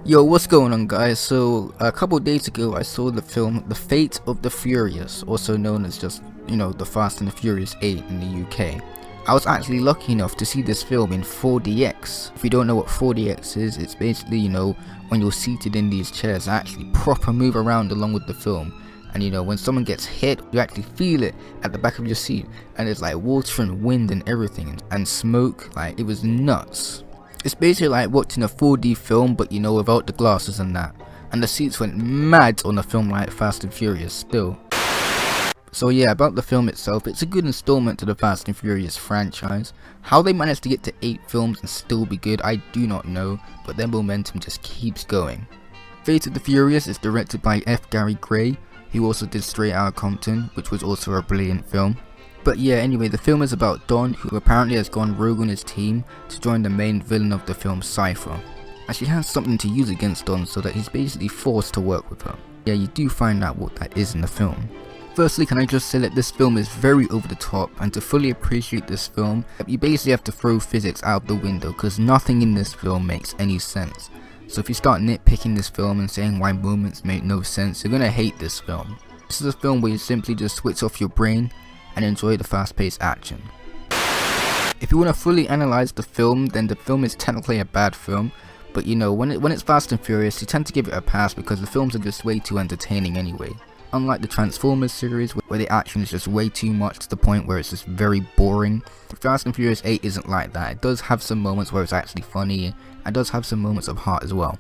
Yo, what's going on, guys? So a couple days ago I saw the film The Fate of the Furious, also known as just, The Fast and the Furious 8 in the UK. I was actually lucky enough to see this film in 4DX. If you don't know what 4DX is, it's basically, when you're seated in these chairs, actually proper move around along with the film. And when someone gets hit, you actually feel it at the back of your seat, and there's like water and wind and everything, and smoke. Like, it was nuts. It's basically like watching a 4D film, but without the glasses and that. And the seats went mad on a film like Fast and Furious still. So yeah, about the film itself, it's a good installment to the Fast and Furious franchise. How they managed to get to 8 films and still be good, I do not know, but their momentum just keeps going. Fate of the Furious is directed by F.Gary, who also did Straight Outta Compton, which was also a brilliant film. But yeah, anyway, the film is about Don, who apparently has gone rogue on his team to join the main villain of the film, Cypher. And she has something to use against Don, so that he's basically forced to work with her. Yeah, you do find out what that is in the film. Firstly, can I just say that this film is very over the top, and to fully appreciate this film, you basically have to throw physics out the window, because nothing in this film makes any sense. So if you start nitpicking this film and saying why moments make no sense, you're gonna hate this film. This is a film where you simply just switch off your brain and enjoy the fast-paced action. If you want to fully analyze the film, then the film is technically a bad film, but when it's Fast and Furious, you tend to give it a pass because the films are just way too entertaining anyway. Unlike the Transformers series, where the action is just way too much to the point where it's just very boring, Fast and Furious 8 isn't like that. It does have some moments where it's actually funny, and does have some moments of heart as well.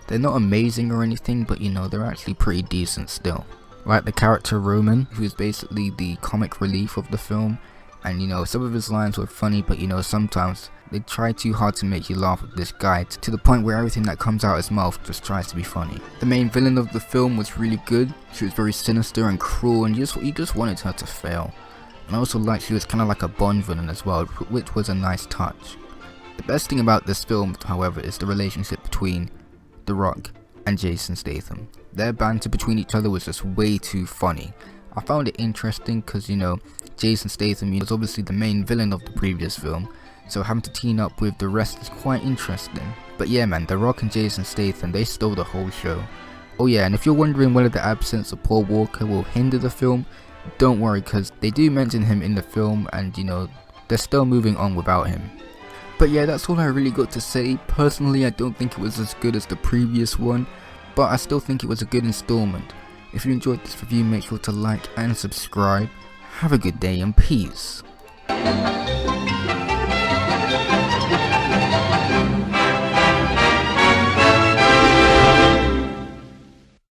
They're not amazing or anything, but they're actually pretty decent still. Like the character Roman, who is basically the comic relief of the film, and some of his lines were funny, but sometimes they try too hard to make you laugh with this guy, to the point where everything that comes out his mouth just tries to be funny. The main villain of the film was really good. She was very sinister and cruel, and you just wanted her to fail. And I also liked she was kind of like a Bond villain as well, which was a nice touch. The best thing about this film, however, is the relationship between The Rock and Jason Statham. Their banter between each other was just way too funny. I found it interesting because Jason Statham was obviously the main villain of the previous film, so having to team up with the rest is quite interesting. But yeah man, The Rock and Jason Statham, they stole the whole show. Oh yeah, and if you're wondering whether the absence of Paul Walker will hinder the film, don't worry, because they do mention him in the film, and they're still moving on without him. But yeah, that's all I really got to say. Personally, I don't think it was as good as the previous one, but I still think it was a good installment. If you enjoyed this review, make sure to like and subscribe. Have a good day and peace.